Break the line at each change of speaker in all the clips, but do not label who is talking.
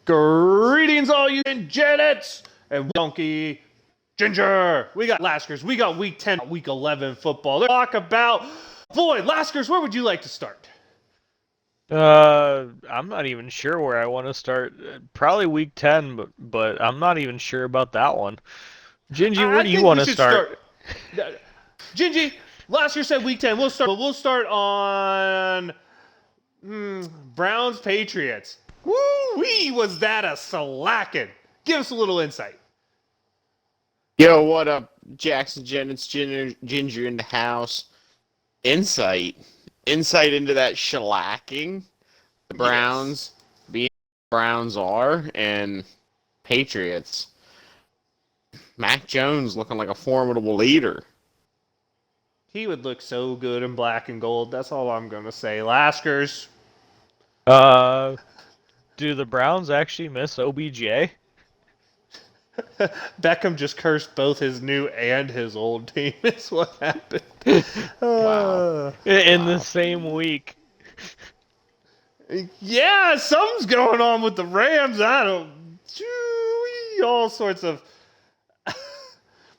Greetings, all you Janets and Donkey Ginger. We got Laskers. We got Week 10, Week 11 football. Let's talk about Floyd Laskers. Where would you like to start?
I'm not even sure where I want to start. Probably week 10, but I'm not even sure about that one. Gingy, where
I
do you
think
want
we
to
should
start?
Gingy, last year said Week 10. We'll start on Browns Patriots. Woo-wee, was that a slacking? Give us a little insight.
Yo, what up, Jackson Jennings, Ginger in the house. Insight into that shellacking the Browns being Browns are, and Patriots. Mac Jones looking like a formidable leader.
He would look so good in black and gold. That's all I'm going to say. Laskers.
Do the Browns actually miss OBJ?
Beckham just cursed both his new and his old team. Is what happened.
Wow.
In the same week.
Yeah, something's going on with the Rams. I don't. All sorts of.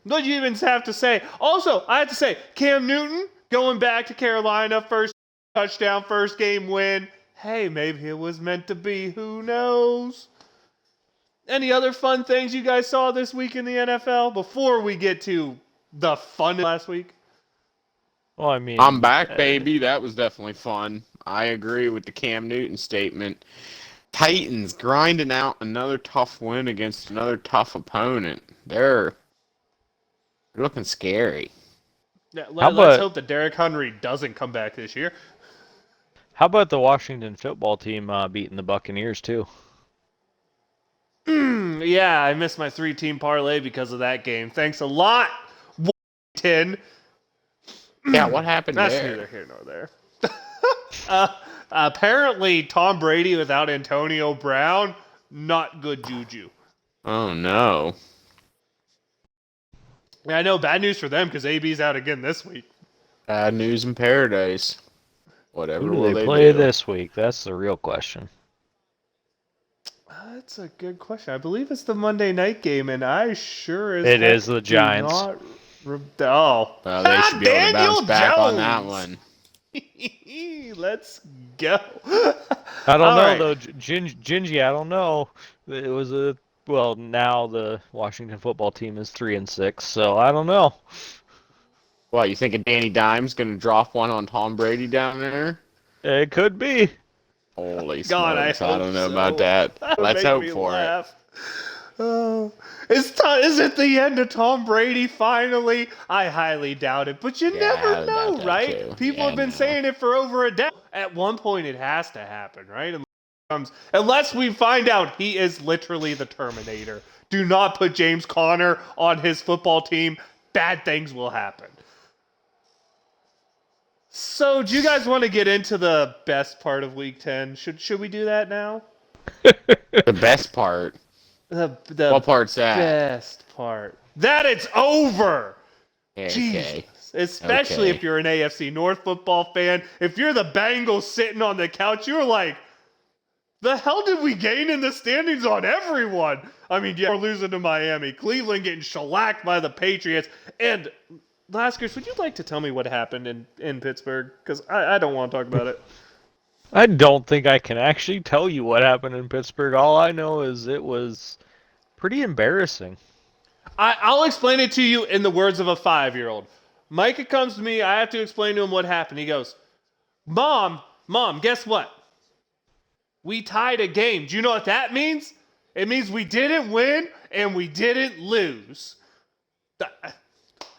What do you even have to say? Also, I have to say, Cam Newton going back to Carolina, first touchdown, first game win. Hey, maybe it was meant to be. Who knows? Any other fun things you guys saw this week in the NFL before we get to the fun last week?
Well, I mean,
I'm back, baby. That was definitely fun. I agree with the Cam Newton statement. Titans grinding out another tough win against another tough opponent. They're looking scary.
Yeah, let's hope that Derrick Henry doesn't come back this year.
How about the Washington football team beating the Buccaneers too?
Yeah, I missed my 3-team parlay because of that game. Thanks a lot, Washington.
Yeah, what happened
That's
there?
neither here nor there. Apparently, Tom Brady without Antonio Brown, not good juju.
Oh, no.
I know, bad news for them because AB's out again this week.
Bad news in paradise. Whatever
Who
will
do they
they
play
do?
this week? That's the real question.
That's a good question. I believe it's the Monday night game, and I sure as
It
heck
is the
do
Giants.
not oh.
Well, they should be able to bounce back on that one.
Let's go.
I don't
All
know
right.
though, Gingy. I don't know. It was now the Washington football team is 3-6, so I don't know.
What, you thinking Danny Dimes going to drop one on Tom Brady down there?
It could be.
Holy
God,
smokes, I don't know
so.
about that.
That would
Let's
make
hope
me
for
laugh. Is it the end of Tom Brady finally? I highly doubt it, but you
Yeah,
never
I
know,
doubt that
right?
too.
People
Yeah,
have been
no.
saying it for over a decade. At one point, it has to happen, right? Unless we find out he is literally the Terminator. Do not put James Conner on his football team. Bad things will happen. So, do you guys want to get into the best part of Week 10? Should we do that now?
The best part.
The
What part's that?
best part. That it's over!
Okay.
Jesus. Especially
Okay.
if you're an AFC North football fan. If you're the Bengals sitting on the couch, you're like, the hell did we gain in the standings on everyone? I mean, yeah, we're losing to Miami. Cleveland getting shellacked by the Patriots. And, Laskers, would you like to tell me what happened in Pittsburgh? Because I don't want to talk about it.
I don't think I can actually tell you what happened in Pittsburgh. All I know is it was pretty embarrassing.
I'll explain it to you in the words of a 5-year-old. Micah comes to me. I have to explain to him what happened. He goes, Mom, guess what? We tied a game. Do you know what that means? It means we didn't win and we didn't lose.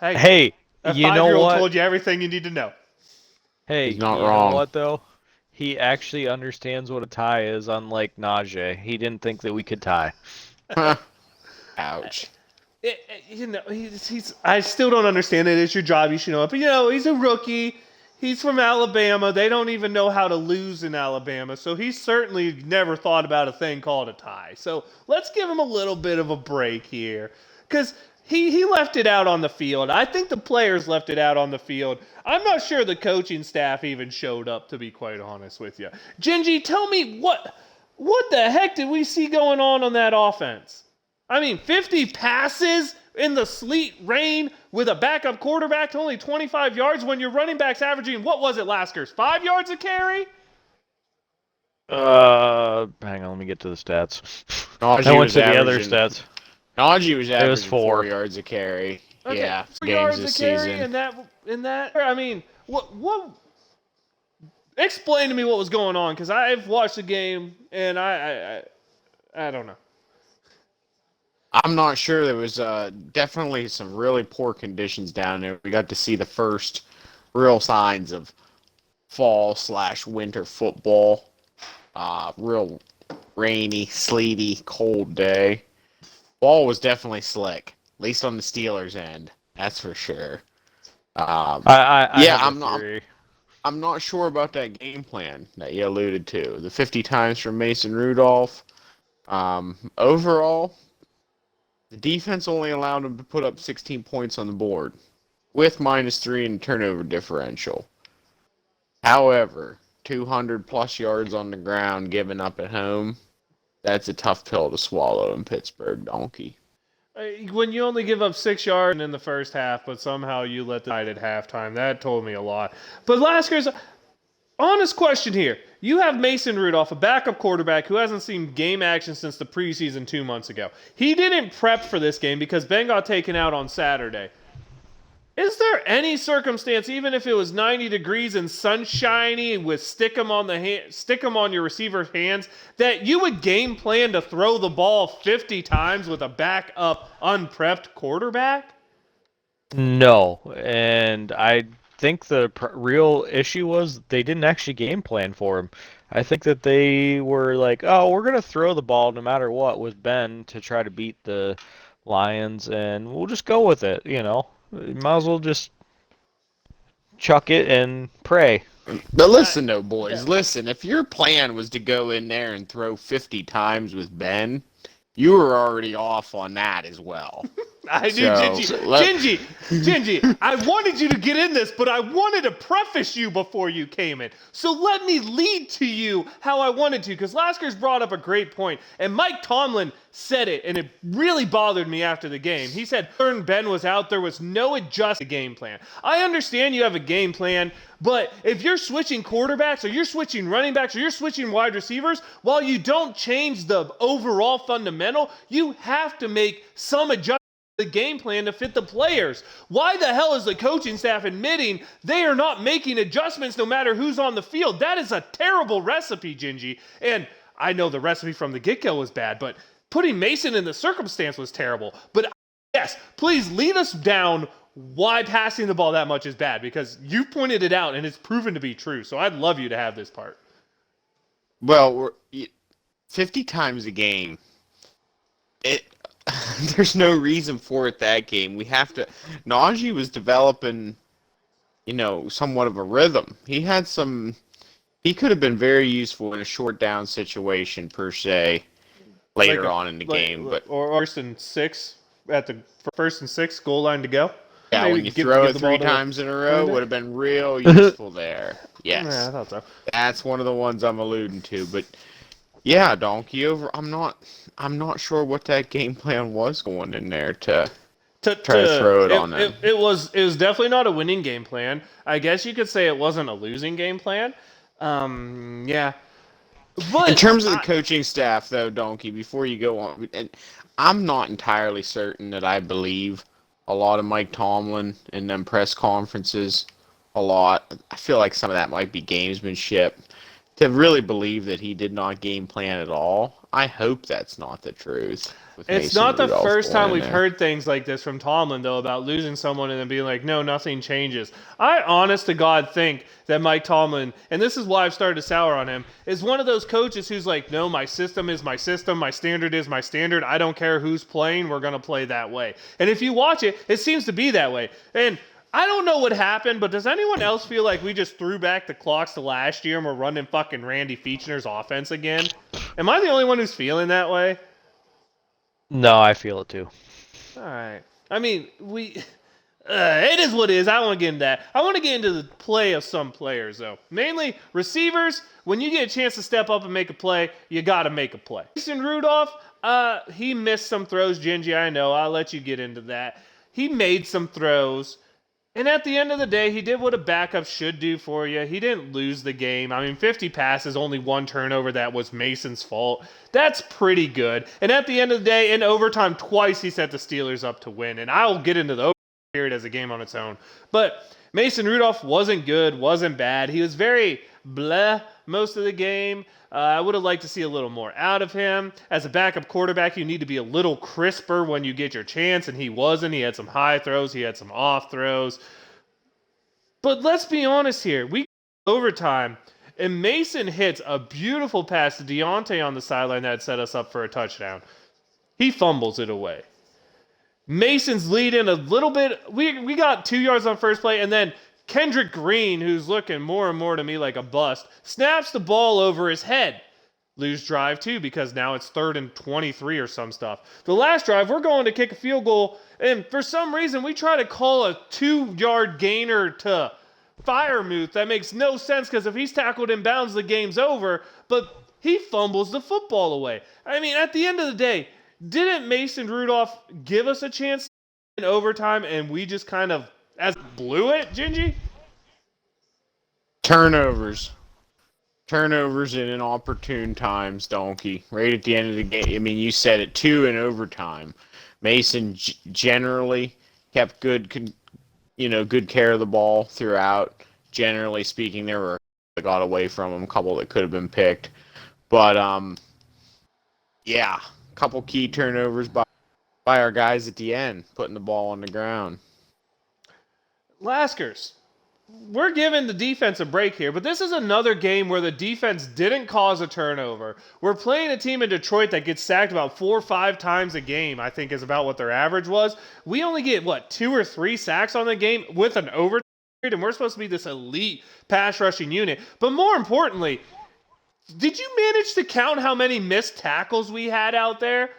Hey,
a
you know
5-year-old
what?
told you everything you need to know.
Hey,
He's not
you
wrong.
know what though? He actually understands what a tie is, unlike Najee. He didn't think that we could tie.
Ouch.
I still don't understand it. It's your job. You should know it. But, he's a rookie. He's from Alabama. They don't even know how to lose in Alabama. So he's certainly never thought about a thing called a tie. So let's give him a little bit of a break here. Because he left it out on the field. I think the players left it out on the field. I'm not sure the coaching staff even showed up, to be quite honest with you. Gingy, tell me What the heck did we see going on that offense? I mean, 50 passes in the sleet rain with a backup quarterback to only 25 yards when your running back's averaging, what was it, Laskers? 5 yards a carry?
Hang on, let me get to the stats.
Najee
I went
was
to the other
averaging-
stats.
Najee was averaging
4.
4 yards a carry.
Okay,
Yeah,
4
games
yards
this
a carry
season.
in that. I mean, what? Explain to me what was going on, because I've watched the game and I don't know.
I'm not sure. There was definitely some really poor conditions down there. We got to see the first real signs of fall/winter football. Real rainy, sleety, cold day. Ball was definitely slick, at least on the Steelers' end. That's for sure.
I
Yeah,
have a theory.
I'm not sure about that game plan that you alluded to. The 50 times from Mason Rudolph. Overall, the defense only allowed them to put up 16 points on the board, with -3 in turnover differential. However, 200 plus yards on the ground given up at home, that's a tough pill to swallow in Pittsburgh, Donkey.
When you only give up 6 yards in the first half, but somehow you let the lead at halftime, that told me a lot. But Laskers, honest question here. You have Mason Rudolph, a backup quarterback who hasn't seen game action since the preseason 2 months ago. He didn't prep for this game because Ben got taken out on Saturday. Is there any circumstance, even if it was 90 degrees and sunshiny with stick 'em on your receiver's hands, that you would game plan to throw the ball 50 times with a backup, unprepped quarterback?
No, and I think the real issue was they didn't actually game plan for him. I think that they were like, oh, we're going to throw the ball no matter what with Ben to try to beat the Lions, and we'll just go with it, you know. Might as well just chuck it and pray.
But listen, though, boys, listen. If your plan was to go in there and throw 50 times with Ben, you were already off on that as well.
I knew, Gingy, I wanted you to get in this, but I wanted to preface you before you came in. So let me lead to you how I wanted to, because Lasker's brought up a great point, and Mike Tomlin said it, and it really bothered me after the game. He said, Ben was out, there was no adjusted game plan. I understand you have a game plan, but if you're switching quarterbacks, or you're switching running backs, or you're switching wide receivers, while you don't change the overall fundamental, you have to make some adjustments the game plan to fit the players. Why the hell is the coaching staff admitting they are not making adjustments no matter who's on the field? That is a terrible recipe, Gingy. And I know the recipe from the get-go was bad, but putting Mason in the circumstance was terrible. But yes, please lead us down why passing the ball that much is bad, because you pointed it out and it's proven to be true. So I'd love you to have this part.
Well, 50 times a game, there's no reason for it that game. We have to. Najee was developing, somewhat of a rhythm. He could have been very useful in a short down situation per se later on in the game. But
or first and 6 at the first and 6 goal line to go.
Yeah,
Maybe
when you throw it 3 times in a row, would have been real useful there. Yes,
yeah, I thought so.
That's one of the ones I'm alluding to. But yeah, Donkey over. I'm not sure what that game plan was going in there to try to throw it on them.
It was definitely not a winning game plan. I guess you could say it wasn't a losing game plan. Yeah. But
in terms of the coaching staff, though, Donkey, before you go on, and I'm not entirely certain that I believe a lot of Mike Tomlin in them press conferences. A lot. I feel like some of that might be gamesmanship. To really believe that he did not game plan at all, I hope that's not the truth.
It's not the first time we've heard things like this from Tomlin, though, about losing someone and then being like, no, nothing changes. I, honest to God, think that Mike Tomlin, and this is why I've started to sour on him, is one of those coaches who's like, no, my system is my system, my standard is my standard, I don't care who's playing, we're going to play that way. And if you watch it, it seems to be that way. And I don't know what happened, but does anyone else feel like we just threw back the clocks to last year and we're running fucking Randy Fechner's offense again? Am I the only one who's feeling that way?
No, I feel it too.
All right. I mean, It is what it is. I don't want to get into that. I want to get into the play of some players, though. Mainly receivers. When you get a chance to step up and make a play, you got to make a play. Mason Rudolph, he missed some throws, Gingy. I know. I'll let you get into that. He made some throws. And at the end of the day, he did what a backup should do for you. He didn't lose the game. I mean, 50 passes, only one turnover. That was Mason's fault. That's pretty good. And at the end of the day, in overtime, twice he set the Steelers up to win. And I'll get into the overtime period as a game on its own. But Mason Rudolph wasn't good, wasn't bad. He was very bleh most of the game. I would have liked to see a little more out of him. As a backup quarterback, you need to be a little crisper when you get your chance, and he wasn't. He had some high throws. He had some off throws. But let's be honest here. We overtime, and Mason hits a beautiful pass to Deontay on the sideline that set us up for a touchdown. He fumbles it away. Mason's leading a little bit. We got 2 yards on first play, and then Kendrick Green, who's looking more and more to me like a bust, snaps the ball over his head. Lose drive too, because now it's 3rd and 23 or some stuff. The last drive, we're going to kick a field goal, and for some reason, we try to call a 2-yard gainer to Freiermuth. That makes no sense, because if he's tackled in bounds, the game's over, but he fumbles the football away. I mean, at the end of the day, didn't Mason Rudolph give us a chance in overtime, and we just kind of blew it, Gingy?
Turnovers in inopportune times, Donkey. Right at the end of the game. I mean, you said it, 2 in overtime. Mason generally kept good care of the ball throughout. Generally speaking, there were that got away from him, a couple that could have been picked. But, yeah, a couple key turnovers by our guys at the end, putting the ball on the ground.
Laskers, we're giving the defense a break here, but this is another game where the defense didn't cause a turnover. We're playing a team in Detroit that gets sacked about 4 or 5 times a game, I think is about what their average was. We only get, 2 or 3 sacks on the game with an overtime period, and we're supposed to be this elite pass rushing unit. But more importantly, did you manage to count how many missed tackles we had out there?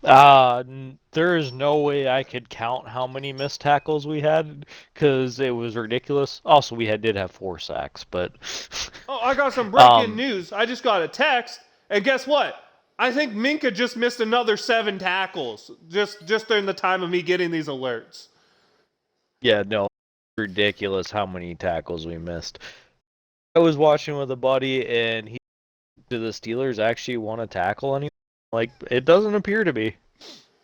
There is no way I could count how many missed tackles we had, because it was ridiculous. Also, we did have 4 sacks, but...
Oh, I got some breaking news. I just got a text, and guess what? I think Minkah just missed another 7 tackles, just during the time of me getting these alerts.
Yeah, no, ridiculous how many tackles we missed. I was watching with a buddy, and do the Steelers actually want to tackle anyone? Like, it doesn't appear to be.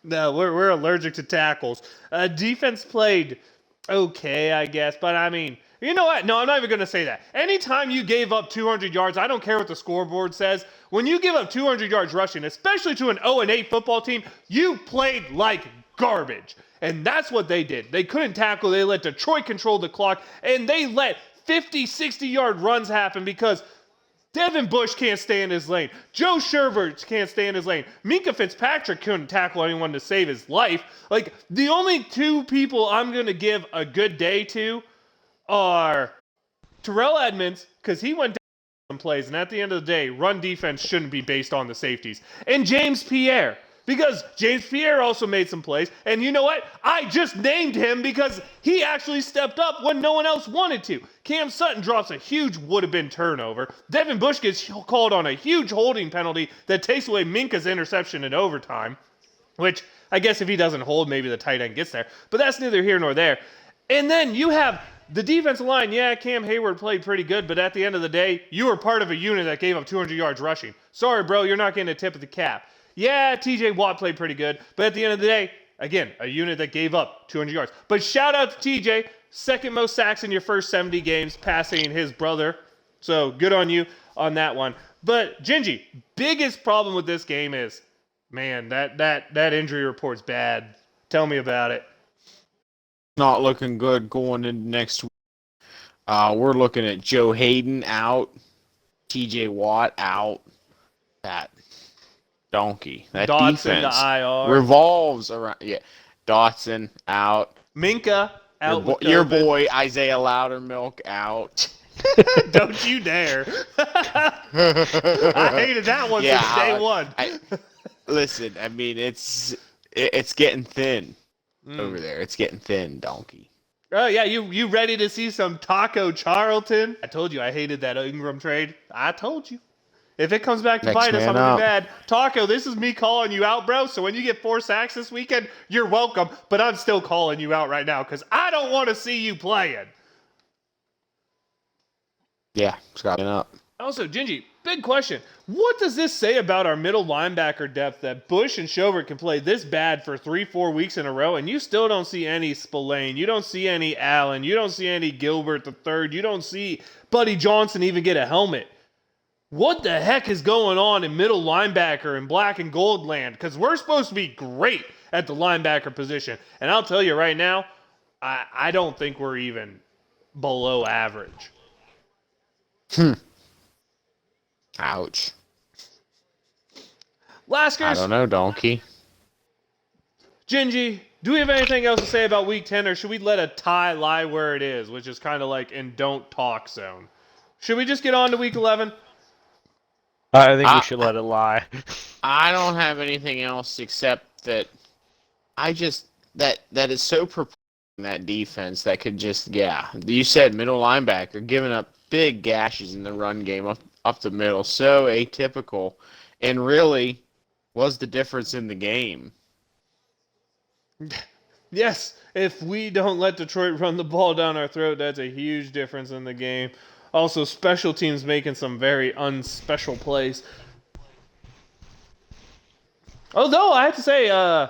No, we're allergic to tackles. Defense played okay, I guess, but I mean, you know what? No, I'm not even going to say that. Anytime you gave up 200 yards, I don't care what the scoreboard says. When you give up 200 yards rushing, especially to an 0-8 football team, you played like garbage. And that's what they did. They couldn't tackle. They let Detroit control the clock, and they let 50, 60-yard runs happen because Devin Bush can't stay in his lane. Joe Sherbert can't stay in his lane. Minkah Fitzpatrick couldn't tackle anyone to save his life. Like, the only 2 people I'm going to give a good day to are Terrell Edmonds, because he went down some plays, and at the end of the day, run defense shouldn't be based on the safeties. And James Pierre, because James Pierre also made some plays, and you know what? I just named him because he actually stepped up when no one else wanted to. Cam Sutton drops a huge would-have-been turnover. Devin Bush gets called on a huge holding penalty that takes away Minkah's interception in overtime, which I guess if he doesn't hold, maybe the tight end gets there. But that's neither here nor there. And then you have the defensive line. Yeah, Cam Hayward played pretty good, but at the end of the day, you were part of a unit that gave up 200 yards rushing. Sorry, bro, you're not getting a tip of the cap. Yeah, TJ Watt played pretty good, but at the end of the day, again, a unit that gave up 200 yards. But shout out to TJ, second most sacks in your first 70 games, passing his brother. So good on you on that one. But Gingy, biggest problem with this game is, man, that injury report's bad. Tell me about it.
Not looking good going into next week. We're looking at Joe Hayden out, TJ Watt out, that donkey. That
Dotson
defense
to IR.
revolves around. Yeah, Dotson out.
Minkah out.
Your boy Isaiah Loudermilk out.
Don't you dare! I hated that one since day one.
Listen, I mean it's getting thin. over there. It's getting thin, donkey.
Oh, yeah, you ready to see some Taco Charlton? I told you I hated that Ingram trade. I told you. If it comes back to
Next
bite us, I'm
man
going to be
up.
mad. Taco, this is me calling you out, bro. So when you get 4 sacks this weekend, you're welcome. But I'm still calling you out right now because I don't want to see you playing.
Yeah, Scott up.
Also, Gingy, big question. What does this say about our middle linebacker depth that Bush and Chauvert can play this bad for 3-4 weeks in a row, and you still don't see any Spillane, you don't see any Allen, you don't see any Gilbert III, you don't see Buddy Johnson even get a helmet? What the heck is going on in middle linebacker in black and gold land? Because we're supposed to be great at the linebacker position. And I'll tell you right now, I don't think we're even below average.
Ouch.
Laskers,
I don't know, donkey.
Gingy, do we have anything else to say about Week 10, or should we let a tie lie where it is, which is kind of like in don't talk zone? Should we just get on to Week 11?
I think we should let it lie.
I don't have anything else except that that is so perplexing, that defense that could just, you said middle linebacker giving up big gashes in the run game up the middle, so atypical, and really was the difference in the game.
Yes, if we don't let Detroit run the ball down our throat, that's a huge difference in the game. Also, special teams making some very unspecial plays. Although, I have to say,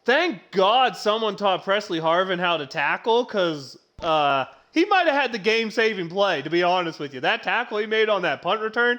thank God someone taught Presley Harvin how to tackle, because he might have had the game-saving play, to be honest with you. That tackle he made on that punt return,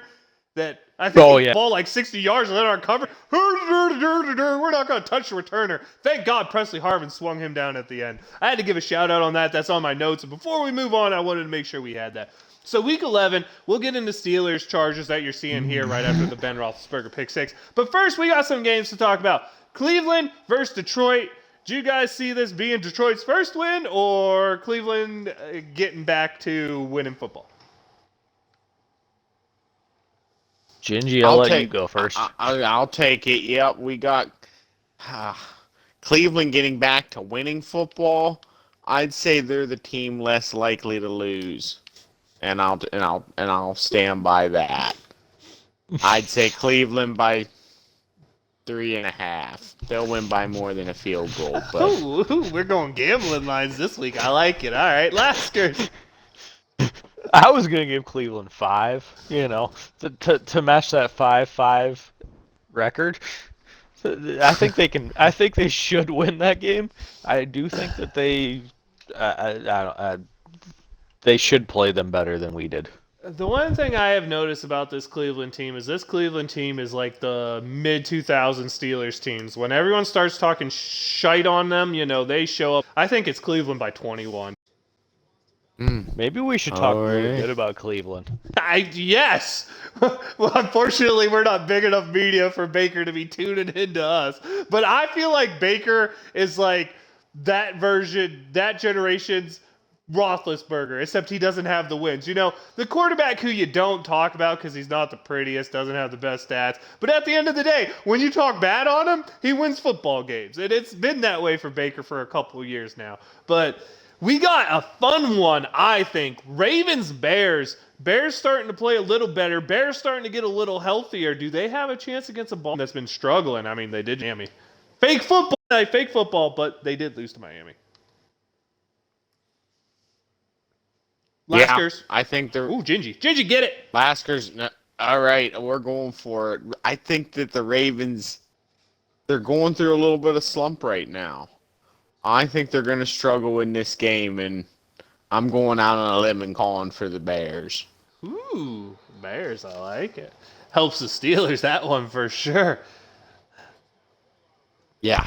that I think he ball like 60 yards and then our cover. We're not going to touch the returner. Thank God Presley Harvin swung him down at the end. I had to give a shout-out on that. That's on my notes. And before we move on, I wanted to make sure we had that. So Week 11, we'll get into Steelers Chargers that you're seeing here right after the Ben Roethlisberger pick 6. But first, we got some games to talk about. Cleveland versus Detroit. Do you guys see this being Detroit's first win or Cleveland getting back to winning football?
Gingy, I'll let you go first.
I'll take it. Yep, we got Cleveland getting back to winning football. I'd say they're the team less likely to lose. And I'll stand by that. I'd say Cleveland by 3.5. They'll win by more than a field goal. But
Ooh, we're going gambling lines this week. I like it. All right, Laskers.
I was gonna give Cleveland 5. To match that 5-5 record. I think they can. I think they should win that game. I do think that they. They should play them better than we did.
The one thing I have noticed about this Cleveland team is like the mid-2000s Steelers teams. When everyone starts talking shite on them, they show up. I think it's Cleveland by 21.
Maybe we should talk really good about Cleveland.
Yes! Well, unfortunately, we're not big enough media for Baker to be tuning into us. But I feel like Baker is like that generation's Roethlisberger, except he doesn't have the wins. The quarterback who you don't talk about because he's not the prettiest, doesn't have the best stats. But at the end of the day, when you talk bad on him, he wins football games. And it's been that way for Baker for a couple of years now. But we got a fun one, I think. Ravens-Bears. Bears starting to play a little better. Bears starting to get a little healthier. Do they have a chance against a ball that's been struggling? I mean, they did Miami. Fake football, but they did lose to Miami. Laskers.
Yeah, I think they're...
Ooh, Gingy, get it.
Laskers, no, all right, we're going for it. I think that the Ravens, they're going through a little bit of slump right now. I think they're going to struggle in this game, and I'm going out on a limb and calling for the Bears.
Ooh, Bears, I like it. Helps the Steelers, that one for sure.
Yeah.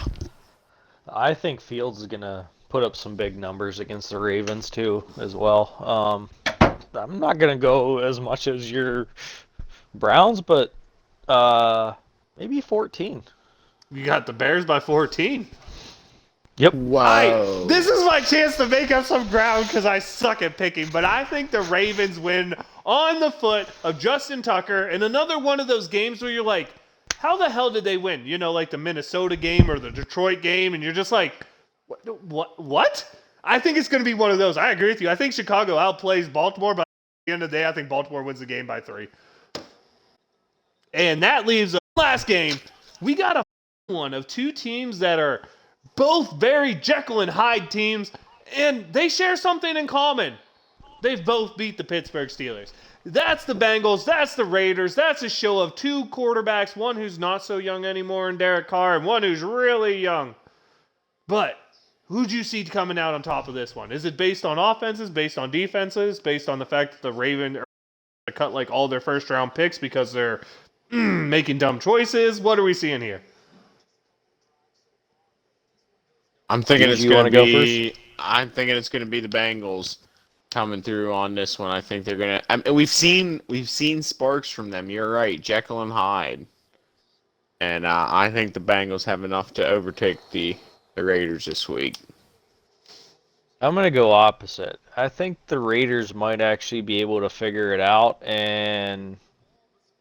I think Fields is going to put up some big numbers against the Ravens, too, as well. I'm not going to go as much as your Browns, but maybe 14.
You got the Bears by 14.
Yep.
Wow.
This is my chance to make up some ground because I suck at picking, but I think the Ravens win on the foot of Justin Tucker and another one of those games where you're like, how the hell did they win? Like the Minnesota game or the Detroit game, and you're just like, What? I think it's going to be one of those. I agree with you. I think Chicago outplays Baltimore, but at the end of the day, I think Baltimore wins the game by 3. And that leaves the last game. We got a one of 2 teams that are both very Jekyll and Hyde teams, and they share something in common. They've both beat the Pittsburgh Steelers. That's the Bengals. That's the Raiders. That's a show of 2 quarterbacks, one who's not so young anymore in Derek Carr, and one who's really young. But who'd you see coming out on top of this one? Is it based on offenses, based on defenses, based on the fact that the Ravens are cut like all their first-round picks because they're making dumb choices? What are we seeing here?
I'm thinking it's
You
going
wanna
to
go
be. I'm thinking it's going to be the Bengals coming through on this one. I think they're going to. I mean, we've seen sparks from them. You're right, Jekyll and Hyde, and I think the Bengals have enough to overtake the Raiders this week.
I'm going to go opposite. I think the Raiders might actually be able to figure it out and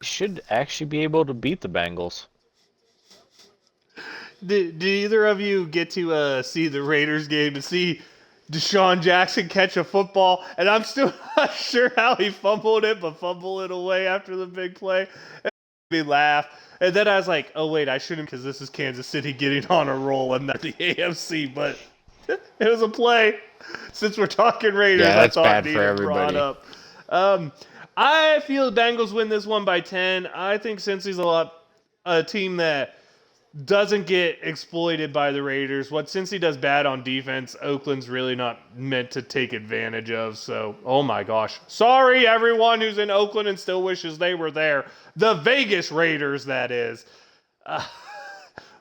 should actually be able to beat the Bengals.
Did either of you get to see the Raiders game to see Deshaun Jackson catch a football? And I'm still not sure how he fumbled it, but fumbled it away after the big play. It made me laugh. And then I was like, oh, wait, I shouldn't because this is Kansas City getting on a roll and not the AFC. But it was a play. Since we're talking Raiders,
Yeah, that's
I thought
bad
it
for
needed brought
everybody.
up. I feel the Bengals win this one by 10. I think Cincy's a team that doesn't get exploited by the Raiders. What Cincy does bad on defense, Oakland's really not meant to take advantage of. So, oh my gosh. Sorry, everyone who's in Oakland and still wishes they were there. The Vegas Raiders, that is.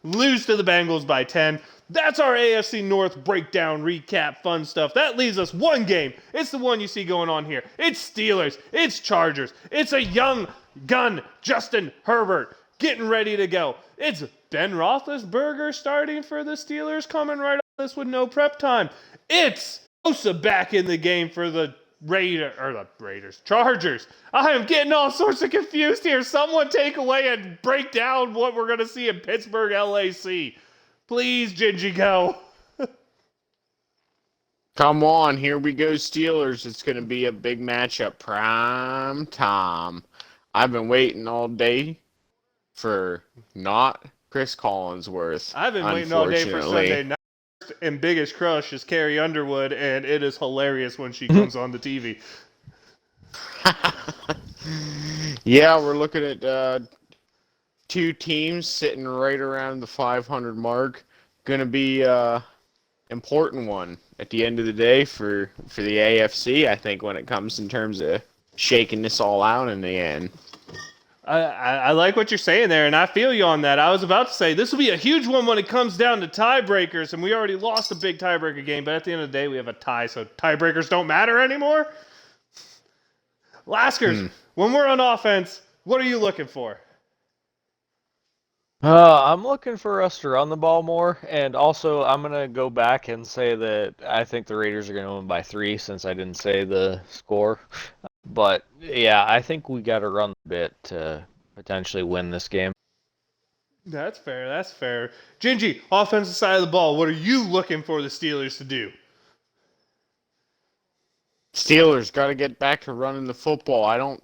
Lose to the Bengals by 10. That's our AFC North breakdown, recap, fun stuff. That leaves us one game. It's the one you see going on here. It's Steelers. It's Chargers. It's a young gun, Justin Herbert, getting ready to go. It's Ben Roethlisberger starting for the Steelers, coming right off this with no prep time. It's Bosa back in the game for the Chargers. I am getting all sorts of confused here. Someone take away and break down what we're going to see in Pittsburgh, LAC. Please, Gingy, go.
Come on, here we go, Steelers. It's going to be a big matchup. Prime time. I've been waiting all day for not Chris Collinsworth.
I've been waiting all day for Sunday night. And biggest crush is Carrie Underwood, and it is hilarious when she comes on the TV.
Yeah, we're looking at 2 teams sitting right around the 500 mark. Going to be important one at the end of the day for the AFC, I think, when it comes in terms of shaking this all out in the end.
I like what you're saying there, and I feel you on that. I was about to say this will be a huge one when it comes down to tiebreakers, and we already lost a big tiebreaker game, but at the end of the day, we have a tie, so tiebreakers don't matter anymore. Laskers, when we're on offense, what are you looking for?
I'm looking for us to run the ball more, and also I'm going to go back and say that I think the Raiders are going to win by 3 since I didn't say the score. But, yeah, I think we got to run a bit to potentially win this game.
That's fair, that's fair. Gingy, offensive side of the ball, what are you looking for the Steelers to do?
Steelers got to get back to running the football.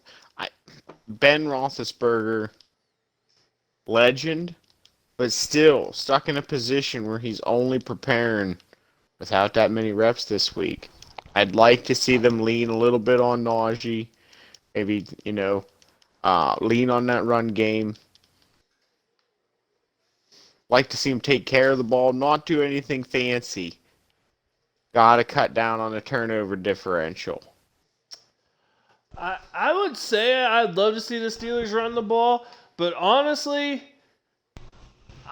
Ben Roethlisberger, legend, but still stuck in a position where he's only preparing without that many reps this week. I'd like to see them lean a little bit on Najee, maybe, lean on that run game. Like to see him take care of the ball, not do anything fancy. Got to cut down on the turnover differential.
I would say I'd love to see the Steelers run the ball, but honestly,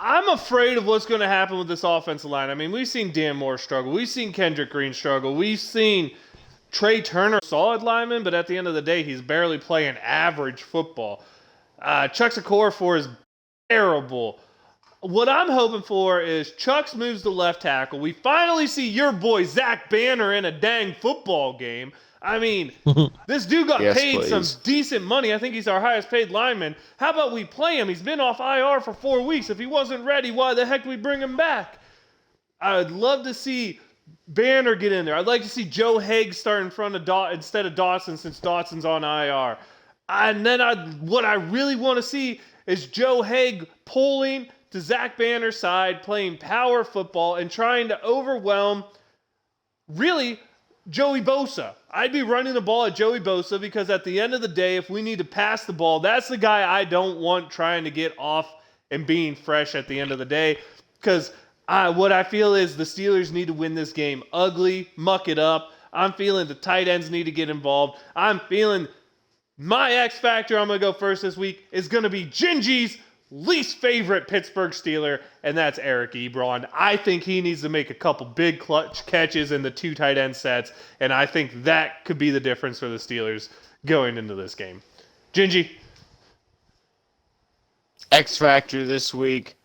I'm afraid of what's going to happen with this offensive line. I mean, we've seen Dan Moore struggle. We've seen Kendrick Green struggle. We've seen Trey Turner, solid lineman, but at the end of the day, he's barely playing average football. Chuck Okorafor is terrible. What I'm hoping for is Chucks moves to left tackle. We finally see your boy Zach Banner in a dang football game. I mean, this dude got paid some decent money. I think he's our highest paid lineman. How about we play him? He's been off IR for 4 weeks. If he wasn't ready, why the heck do we bring him back? I'd love to see Banner get in there. I'd like to see Joe Haig start in front of instead of Dawson, since Dawson's on IR. And then what I really want to see is Joe Haig pulling to Zach Banner's side, playing power football and trying to overwhelm, really, Joey Bosa. I'd be running the ball at Joey Bosa because at the end of the day, if we need to pass the ball, that's the guy I don't want trying to get off and being fresh at the end of the day. Because what I feel is the Steelers need to win this game ugly, muck it up. I'm feeling the tight ends need to get involved. I'm feeling my X Factor, I'm going to go first this week, is going to be Gingy's least favorite Pittsburgh Steeler, and that's Eric Ebron. I think he needs to make a couple big clutch catches in the 2 tight end sets, and I think that could be the difference for the Steelers going into this game. Gingy?
X Factor this week.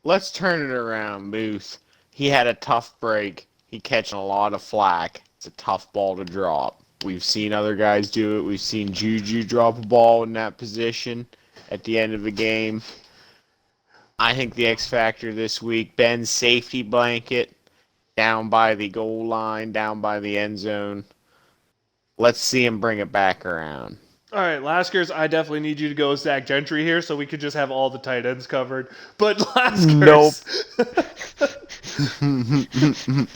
Let's turn it around, Booth. He had a tough break. He catching a lot of flack. It's a tough ball to drop. We've seen other guys do it. We've seen Juju drop a ball in that position at the end of the game. I think the X Factor this week, Ben's safety blanket down by the goal line, down by the end zone. Let's see him bring it back around.
All right, Laskers, I definitely need you to go with Zach Gentry here so we could just have all the tight ends covered. But Laskers...
Nope.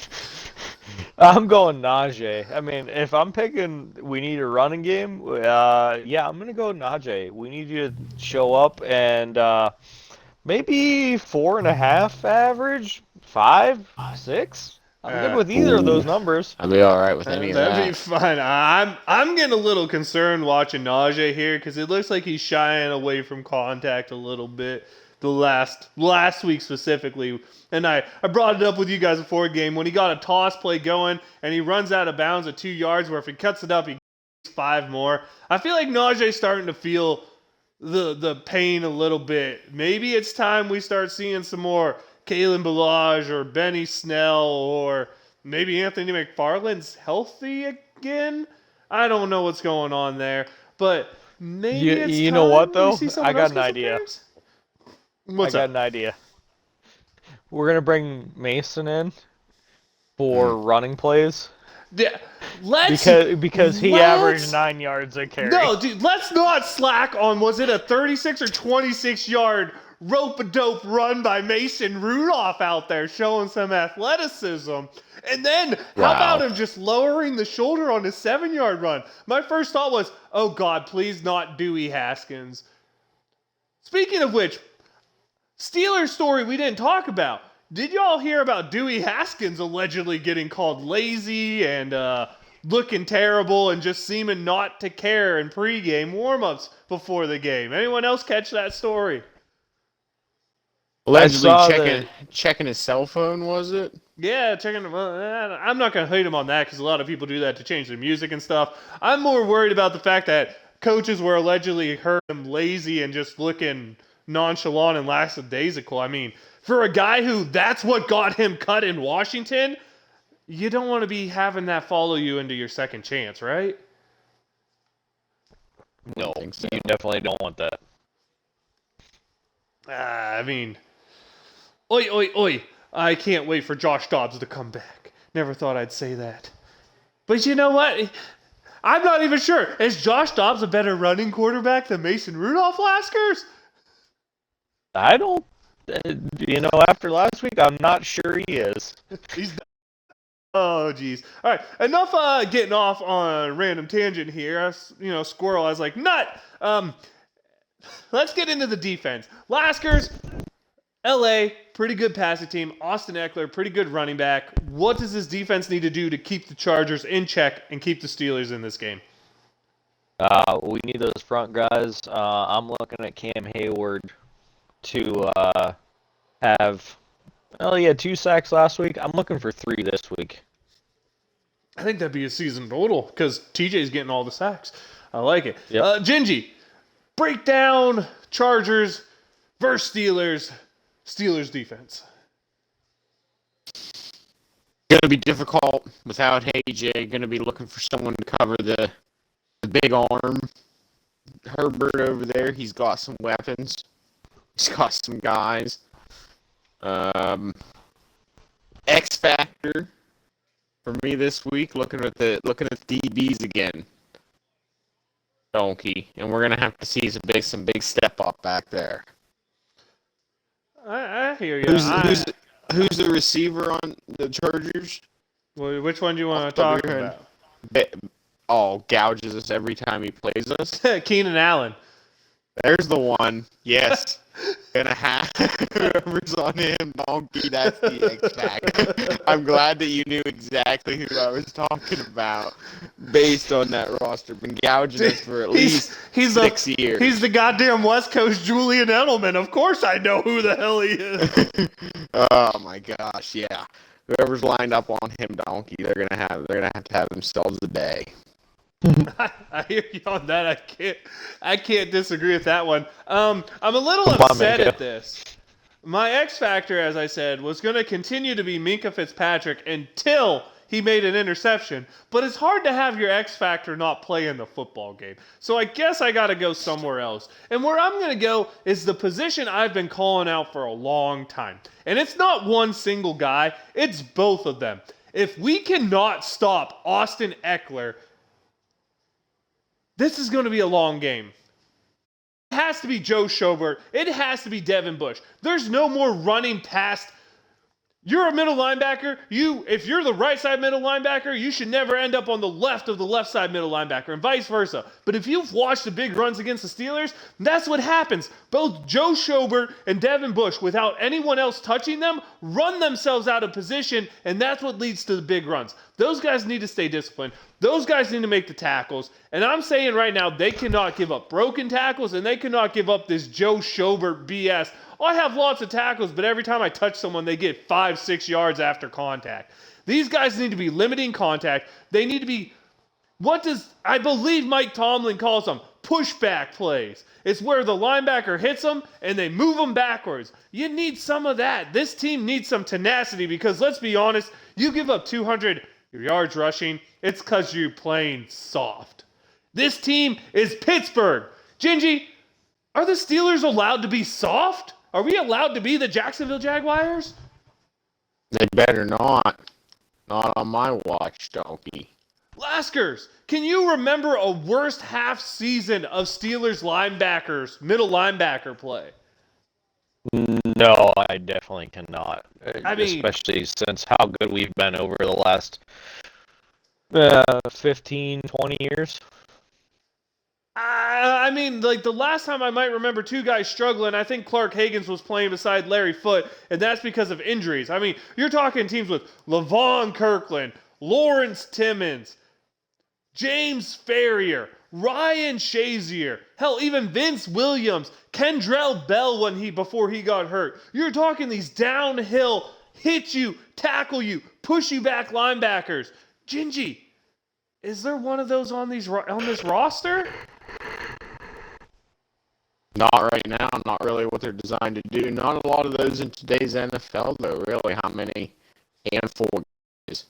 I'm going Najee. I mean, if I'm picking we need a running game, yeah, I'm going to go Najee. We need you to show up and maybe 4.5 average, 5, 6. I'm good with either of those numbers.
I'd be all right with any of that.
That'd be fine. I'm getting a little concerned watching Najee here because it looks like he's shying away from contact a little bit. The last week specifically, and I brought it up with you guys before a game when he got a toss play going and he runs out of bounds at 2 yards where if he cuts it up he gets 5 more. I feel like Najee's starting to feel the pain a little bit. Maybe it's time we start seeing some more Kalen Ballage or Benny Snell or maybe Anthony McFarland's healthy again. I don't know what's going on there, but maybe it's
you
time
know what
we
though?
see someone
I got
else
an
get some
idea.
carries. What's
I got
up?
an idea. We're gonna bring Mason in for running plays.
Yeah,
Because he averaged 9 yards a carry.
No, dude, let's not slack on, was it a 36 or 26 yard rope-a-dope run by Mason Rudolph out there showing some athleticism. And then, how about him just lowering the shoulder on his 7-yard run? My first thought was, oh God, please not Dewey Haskins. Speaking of which, Steelers story we didn't talk about. Did y'all hear about Dewey Haskins allegedly getting called lazy and looking terrible and just seeming not to care in pregame warm-ups before the game? Anyone else catch that story?
Allegedly checking his cell phone, was it?
Yeah, checking. Well, I'm not going to hate him on that because a lot of people do that to change their music and stuff. I'm more worried about the fact that coaches were allegedly heard him lazy and just looking nonchalant and lackadaisical. I mean, for a guy who that's what got him cut in Washington, you don't want to be having that follow you into your second chance, right?
No, you definitely don't want that.
I mean, oi, oi, oi. I can't wait for Josh Dobbs to come back. Never thought I'd say that. But you know what? I'm not even sure. Is Josh Dobbs a better running quarterback than Mason Rudolph, Laskers?
I don't, after last week, I'm not sure he is.
Oh, geez. All right, enough getting off on a random tangent here. Squirrel, I was like, nut! Let's get into the defense. Laskers, LA, pretty good passing team. Austin Eckler, pretty good running back. What does this defense need to do to keep the Chargers in check and keep the Steelers in this game?
We need those front guys. I'm looking at Cam Hayward to have... Well, he had 2 sacks last week. I'm looking for 3 this week.
I think that'd be a season total because TJ's getting all the sacks. I like it.
Yep.
Gingy, break down Chargers versus Steelers. Steelers defense.
Going to be difficult without AJ. Going to be looking for someone to cover the big arm. Herbert over there, he's got some weapons. He's got some guys. X factor for me this week. Looking at the DBs again. Donkey, and we're gonna have to see some big step up back there.
I hear you.
Who's the receiver on the Chargers?
Which one do you want to talk about?
Gouges us every time he plays us.
Keenan Allen.
There's the one. Yes. Gonna have whoever's on him, Donkey. That's the X factor. I'm glad that you knew exactly who I was talking about based on that roster. Been gouging us for at least 6 years.
He's the goddamn West Coast Julian Edelman. Of course I know who the hell he is.
Oh my gosh, yeah. Whoever's lined up on him, Donkey, they're gonna have to have themselves a day.
I hear you on that. I can't disagree with that one. I'm a little upset at this. My X factor, as I said, was going to continue to be Minkah Fitzpatrick until he made an interception. But it's hard to have your X factor not play in the football game. So I guess I got to go somewhere else. And where I'm going to go is the position I've been calling out for a long time. And it's not one single guy. It's both of them. If we cannot stop Austin Eckler, this is going to be a long game. It has to be Joe Schobert. It has to be Devin Bush. There's no more running past. You're a middle linebacker. If you're the right side middle linebacker, you should never end up on the left of the left side middle linebacker and vice versa. But if you've watched the big runs against the Steelers, that's what happens. Both Joe Schobert and Devin Bush, without anyone else touching them, run themselves out of position, and that's what leads to the big runs. Those guys need to stay disciplined. Those guys need to make the tackles. And I'm saying right now, they cannot give up broken tackles, and they cannot give up this Joe Schobert BS. I have lots of tackles, but every time I touch someone, they get 5-6 yards after contact. These guys need to be limiting contact. They need to be, I believe Mike Tomlin calls them, pushback plays. It's where the linebacker hits them and they move them backwards. You need some of that. This team needs some tenacity because let's be honest, you give up 200 yards rushing, it's because you're playing soft. This team is Pittsburgh. Gingy, are the Steelers allowed to be soft? Are we allowed to be the Jacksonville Jaguars?
They better not. Not on my watch, Donkey.
Laskers, can you remember a worst half season of Steelers linebackers, middle linebacker play?
No, I definitely cannot.
I mean,
especially since how good we've been over the last 15, 20 years.
I mean, like the last time I might remember two guys struggling, I think Clark Higgins was playing beside Larry Foote, and that's because of injuries. I mean, you're talking teams with Levon Kirkland, Lawrence Timmons, James Ferrier, Ryan Shazier, hell, even Vince Williams, Kendrell Bell before he got hurt. You're talking these downhill, hit you, tackle you, push you back linebackers. Gingy, is there one of those on this roster?
Not right now. Not really what they're designed to do. Not a lot of those in today's NFL, though. Really, how many? Handful of guys.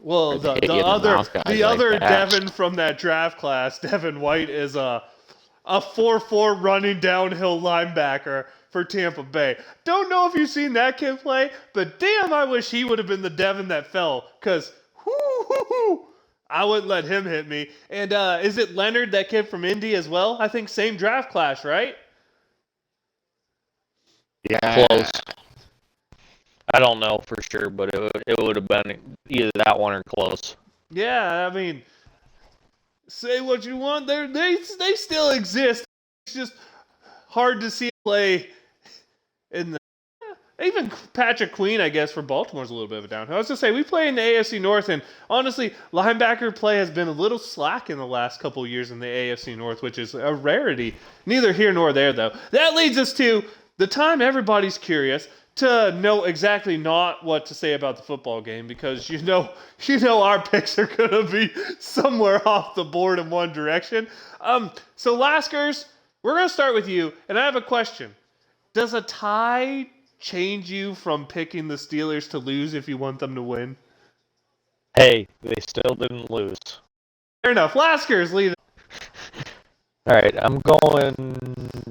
Well, the other Devin from that draft class, Devin White, is a 4-4 running downhill linebacker for Tampa Bay. Don't know if you've seen that kid play, but damn, I wish he would have been the Devin that fell, because I wouldn't let him hit me. And is it Leonard, that kid from Indy as well? I think same draft class, right?
Yeah.
Close. I don't know for sure, but it would have been either that one or close.
Yeah, I mean, say what you want. They still exist. It's just hard to see play in the. Even Patrick Queen, I guess, for Baltimore's a little bit of a downhill. I was going to say, we play in the AFC North, and honestly, linebacker play has been a little slack in the last couple of years in the AFC North, which is a rarity. Neither here nor there, though. That leads us to the time everybody's curious to know exactly not what to say about the football game, because you know our picks are going to be somewhere off the board in one direction. So, Laskers, we're going to start with you, and I have a question. Does a tie change you from picking the Steelers to lose if you want them to win?
Hey, they still didn't lose.
Fair enough. Laskers, lead it.
All right, I'm going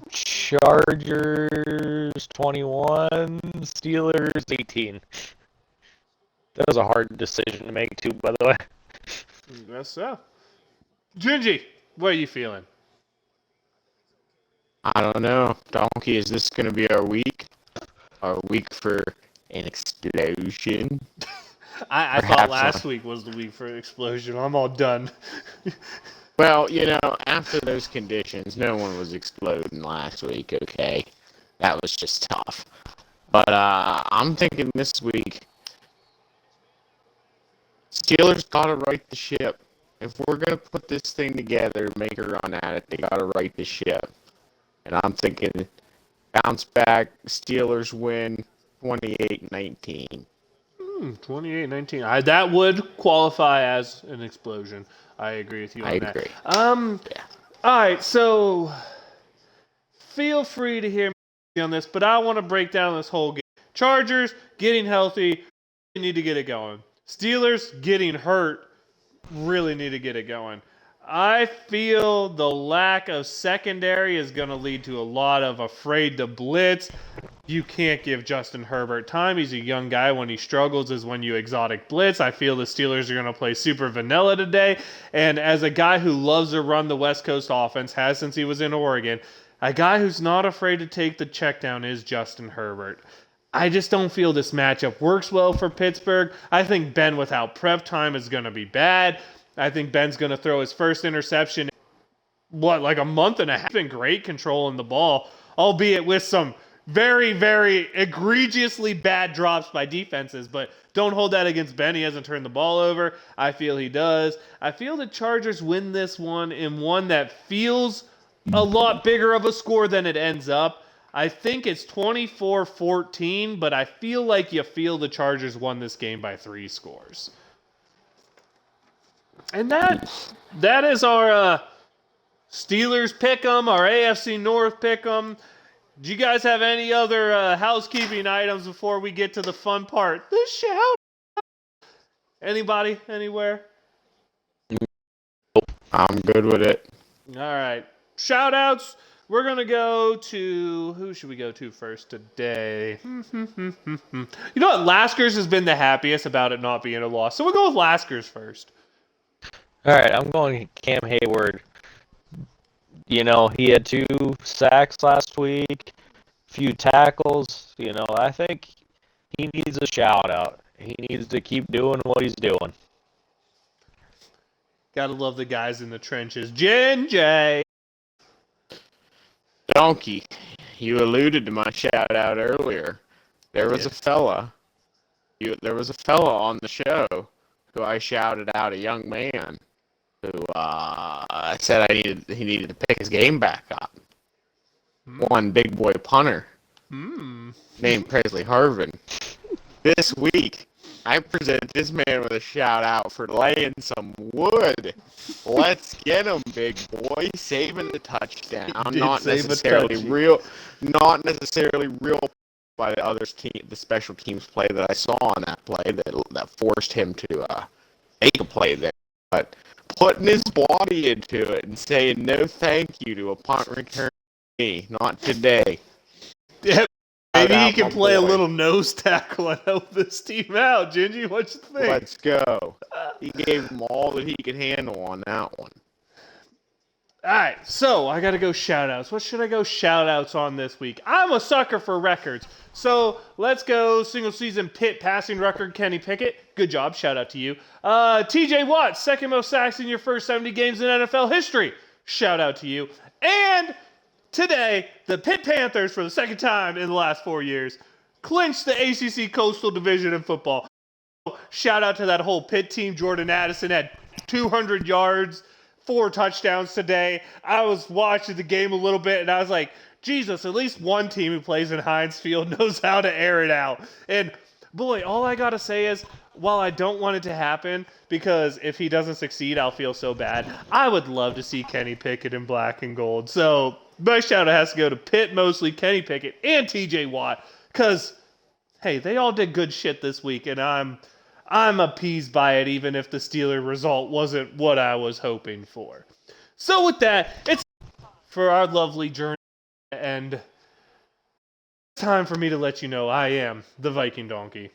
Chargers 21, Steelers 18. That was a hard decision to make, too, by the way.
Guess so. Gingy, what are you feeling?
I don't know. Donkey, is this going to be our week? Our week for an explosion?
I thought last week was the week for an explosion. I'm all done.
Well, after those conditions, no one was exploding last week, okay? That was just tough. But I'm thinking this week, Steelers got to right the ship. If we're going to put this thing together, make a run at it, they got to right the ship. And I'm thinking bounce back, Steelers win 28-19.
28-19. That would qualify as an explosion. I agree with you on that.
I agree.
Yeah. All right, so feel free to hear me on this, but I want to break down this whole game. Chargers getting healthy, need to get it going. Steelers getting hurt, really need to get it going. I feel the lack of secondary is going to lead to a lot of afraid to blitz. You can't give Justin Herbert time. He's a young guy. When he struggles is when you exotic blitz. I feel the Steelers are going to play super vanilla today. And as a guy who loves to run the West Coast offense, has since he was in Oregon, a guy who's not afraid to take the check down is Justin Herbert. I just don't feel this matchup works well for Pittsburgh. I think Ben without prep time is going to be bad. I think Ben's going to throw his first interception like a month and a half. Been great controlling the ball, albeit with some very, very egregiously bad drops by defenses. But don't hold that against Ben. He hasn't turned the ball over. I feel he does. I feel the Chargers win this one in one that feels a lot bigger of a score than it ends up. I think it's 24-14, but I feel like you feel the Chargers won this game by 3 scores. And that is our Steelers pick'em, our AFC North pick'em. Do you guys have any other housekeeping items before we get to the fun part? The shout. Anybody? Anywhere?
I'm good with it.
All right. Shout outs. We're going to go to, who should we go to first today? You know what? Laskers has been the happiest about it not being a loss. So we'll go with Laskers first.
All right, I'm going Cam Hayward. He had 2 sacks last week, few tackles. I think he needs a shout out. He needs to keep doing what he's doing.
Gotta love the guys in the trenches. Jen J.
Donkey, you alluded to my shout out earlier. There was a fella on the show who I shouted out, a young man who said he needed to pick his game back up. One big boy punter named Presley Harvin. This week, I present this man with a shout out for laying some wood. Let's get him, big boy, saving the touchdown. Not necessarily real by the special teams play that I saw on that play that forced him to make a play there. But putting his body into it and saying no thank you to a punt return, not today.
Yeah, maybe he can play a little nose tackle and help this team out. Gingy, what you think?
Let's go. He gave him all that he could handle on that one.
All right, so I got to go shout-outs. What should I go shout-outs on this week? I'm a sucker for records. So let's go single-season Pitt passing record, Kenny Pickett. Good job. Shout-out to you. TJ Watt, second most sacks in your first 70 games in NFL history. Shout-out to you. And today, the Pitt Panthers, for the second time in the last 4 years, clinched the ACC Coastal Division in football. Shout-out to that whole Pitt team. Jordan Addison had 200 yards. 4 touchdowns today. I was watching the game a little bit, and I was like, Jesus, at least one team who plays in Heinz Field knows how to air it out. And, boy, all I got to say is, while I don't want it to happen, because if he doesn't succeed, I'll feel so bad, I would love to see Kenny Pickett in black and gold. So, my shout-out has to go to Pitt, mostly Kenny Pickett, and TJ Watt, because, hey, they all did good shit this week, and I'm appeased by it, even if the Steeler result wasn't what I was hoping for. So with that, it's for our lovely journey, and it's time for me to let you know I am the Viking Donkey.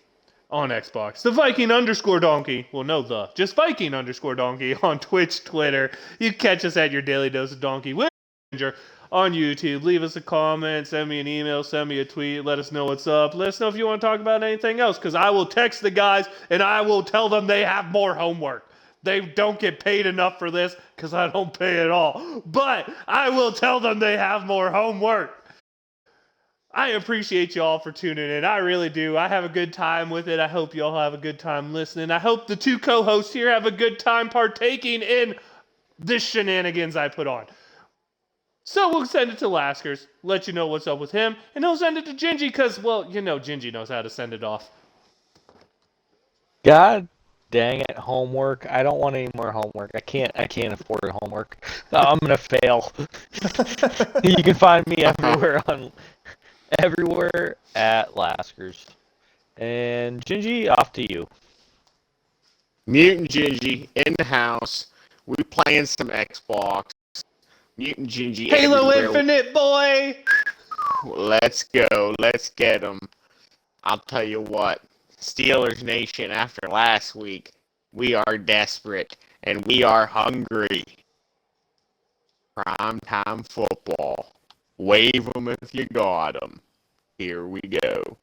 on Xbox. The Viking_donkey. Well, no, just Viking_donkey on Twitch, Twitter. You catch us at your daily dose of donkey with Ginger on YouTube. Leave us a comment, send me an email, send me a tweet, let us know what's up. Let us know if you want to talk about anything else, because I will text the guys and I will tell them they have more homework. They don't get paid enough for this because I don't pay at all. But I will tell them they have more homework. I appreciate y'all for tuning in. I really do. I have a good time with it. I hope y'all have a good time listening. I hope the two co-hosts here have a good time partaking in this shenanigans I put on. So we'll send it to Laskers, let you know what's up with him, and he'll send it to Gingy because, well, you know Gingy knows how to send it off.
God dang it, homework. I don't want any more homework. I can't afford homework. I'm gonna fail. You can find me everywhere at Laskers. And Gingy, off to you.
Mutant Gingy in the house. We playing some Xbox. Mutant Gingy.
Halo
everywhere.
Infinite, boy!
Let's go. Let's get them. I'll tell you what. Steelers Nation, after last week, we are desperate and we are hungry. Primetime football. Wave them if you got them. Here we go.